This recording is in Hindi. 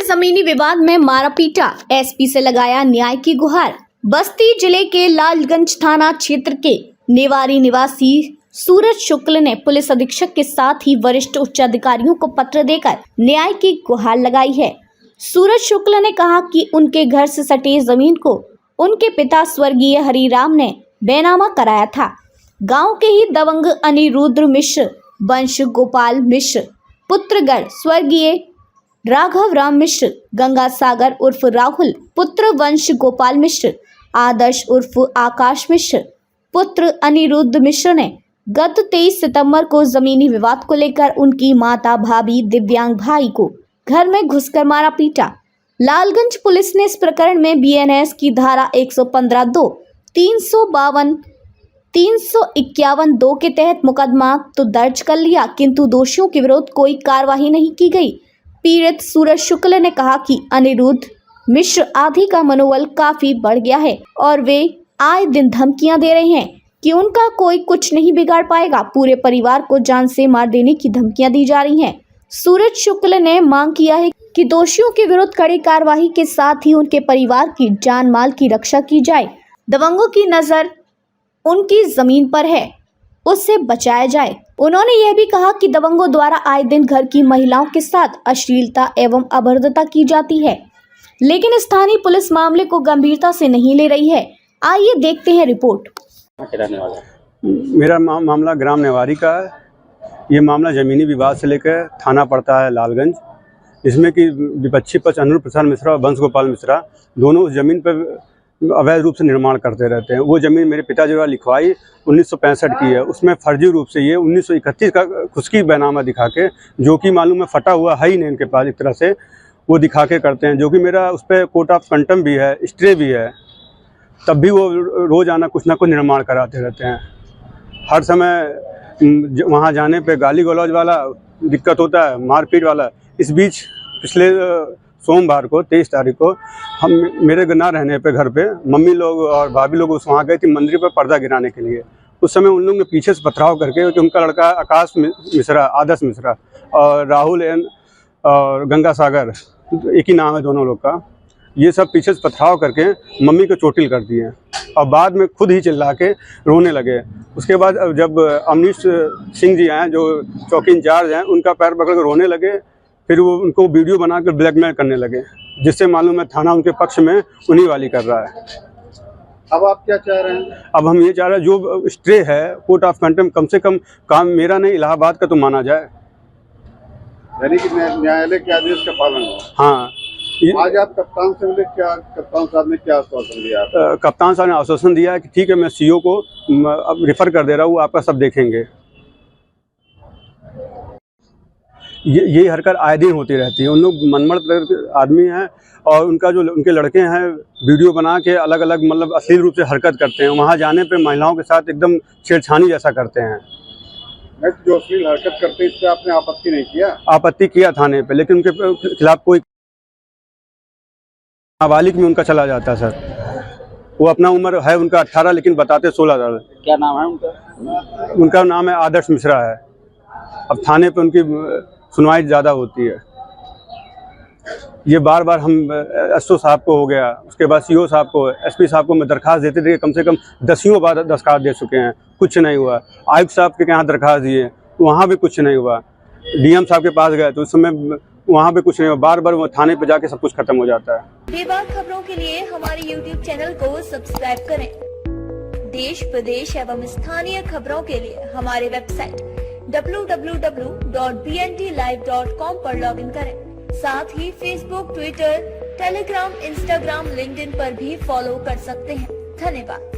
जमीनी विवाद में मारा पीटा, एसपी से लगाया न्याय की गुहार। बस्ती जिले के लालगंज थाना क्षेत्र के नेवारी निवासी सूरज शुक्ल ने पुलिस अधीक्षक के साथ ही वरिष्ठ उच्च अधिकारियों को पत्र देकर न्याय की गुहार लगाई है। सूरज शुक्ल ने कहा कि उनके घर से सटे जमीन को उनके पिता स्वर्गीय हरिराम ने बेनामा कराया था। गांव के ही दबंग अनिरुद्ध मिश्र वंश गोपाल मिश्र पुत्रगढ़ स्वर्गीय राघव राम मिश्र, गंगा सागर उर्फ राहुल पुत्र वंश गोपाल मिश्र, आदर्श उर्फ आकाश मिश्र पुत्र अनिरुद्ध मिश्र ने गत 23 सितंबर को जमीनी विवाद को लेकर उनकी माता भाभी दिव्यांग भाई को घर में घुसकर मारा पीटा। लालगंज पुलिस ने इस प्रकरण में बीएनएस की धारा 115(2), 352, 351(2) के तहत मुकदमा तो दर्ज कर लिया, किंतु दोषियों के विरुद्ध कोई कार्रवाई नहीं की गई। पीड़ित सूरज शुक्ल ने कहा कि अनिरुद्ध मिश्र आदि का मनोबल काफी बढ़ गया है और वे आए दिन धमकियां दे रहे हैं कि उनका कोई कुछ नहीं बिगाड़ पाएगा। पूरे परिवार को जान से मार देने की धमकियां दी जा रही हैं। सूरज शुक्ल ने मांग किया है कि दोषियों के विरुद्ध कड़ी कार्रवाई के साथ ही उनके परिवार की जान माल की रक्षा की जाए। दबंगों की नजर उनकी जमीन पर है, उससे बचाया जाए। उन्होंने यह भी कहा कि दबंगों द्वारा आए दिन घर की महिलाओं के साथ अश्लीलता एवं अभद्रता की जाती है, लेकिन स्थानीय पुलिस मामले को गंभीरता से नहीं ले रही है। आइए देखते हैं रिपोर्ट। मेरा मामला ग्राम नेवारी का है। ये मामला जमीनी विवाद से लेकर थाना पड़ता है लालगंज, जिसमें कि विपक्षी पक्ष अनिरुद्ध प्रसाद मिश्रा और वंश गोपाल मिश्रा दोनों उस जमीन पर अवैध रूप से निर्माण करते रहते हैं। वो ज़मीन मेरे पिताजी द्वारा लिखवाई 1965 की है। उसमें फर्जी रूप से ये 1931 का खुशकी बैनामा दिखा के, जो कि मालूम है फटा हुआ है ही नहीं इनके पास, एक तरह से वो दिखा के करते हैं, जो कि मेरा उस पर कोर्ट ऑफ कंटेम्प्ट भी है, स्टे भी है। तब भी वो रोज़ाना कुछ ना कुछ निर्माण कराते रहते हैं। हर समय वहाँ जाने पे गाली गलौज वाला दिक्कत होता है, मारपीट वाला। इस बीच पिछले सोमवार को 23 तारीख को हम मेरे ना रहने पे घर पे मम्मी लोग और भाभी लोग वहाँ गए थे मंदिर पर पर्दा गिराने के लिए। उस समय उन लोग ने पीछे से पथराव करके, कि उनका लड़का आकाश मिश्रा, आदर्श मिश्रा और राहुल एन और गंगा सागर, एक ही नाम है दोनों लोग का, ये सब पीछे से पथराव करके मम्मी को चोटिल कर दिए और बाद में खुद ही चिल्ला के रोने लगे। उसके बाद जब अमनीश सिंह जी आए जो चौकी इंचार्ज हैं, उनका पैर पकड़ कर रोने लगे। फिर वो उनको वीडियो बनाकर ब्लैकमेल करने लगे, जिससे मालूम है थाना उनके पक्ष में उन्हीं वाली कर रहा है। अब आप क्या चाह रहे हैं? अब हम ये चाह रहे हैं जो स्टे है कोर्ट ऑफ कंटेम्प्ट, कम से कम काम मेरा नहीं इलाहाबाद का तो माना जाए, यानी कि न्यायालय के आदेश का पालन हो। हाँ। आज आप कप्तान से मिले, क्या कप्तान साहब ने क्या आश्वासन दिया? कप्तान साहब ने आश्वासन दिया है कि ठीक है, मैं सीओ को अब रेफर कर दे रहा हूँ, आपका सब देखेंगे। ये हरकत आए दिन होती रहती है। उन लोग मनमड़ आदमी हैं और उनके लड़के हैं, वीडियो बना के अलग अलग मतलब अश्लील रूप से हरकत करते हैं। वहाँ जाने पे महिलाओं के साथ एकदम छेड़छानी जैसा करते हैं। जो अश्लील हरकत करते हैं, इस पर आपने आपत्ति नहीं किया? आपत्ति किया थाने पे, लेकिन उनके खिलाफ कोई नाबालिग में उनका चला जाता है सर। वो अपना उम्र है उनका 18, लेकिन बताते 16 साल। क्या नाम है उनका? उनका नाम है आदर्श मिश्रा है। अब थाने पे उनकी सुनवाई ज़्यादा होती है। ये बार बार हम एसओ साहब को हो गया, उसके बाद सीओ साहब को, एसपी साहब को मैं दरखास्त देते थे, कम से कम 10 बार दरखास्त दे चुके हैं, कुछ नहीं हुआ। आयुक्त साहब के यहाँ दरखास्त दिए, वहाँ भी कुछ नहीं हुआ। डीएम साहब के पास गए तो उस समय वहाँ भी कुछ नहीं हुआ। बार बार वो थाने पे जाके सब कुछ खत्म हो जाता है। बेबाक खबरों के लिए हमारे YouTube चैनल को सब्सक्राइब करें। देश प्रदेश एवं स्थानीय खबरों के लिए हमारे वेबसाइट www.bntlive.com पर लॉगिन करें। साथ ही Facebook, Twitter, Telegram, Instagram, LinkedIn पर भी फॉलो कर सकते हैं। धन्यवाद।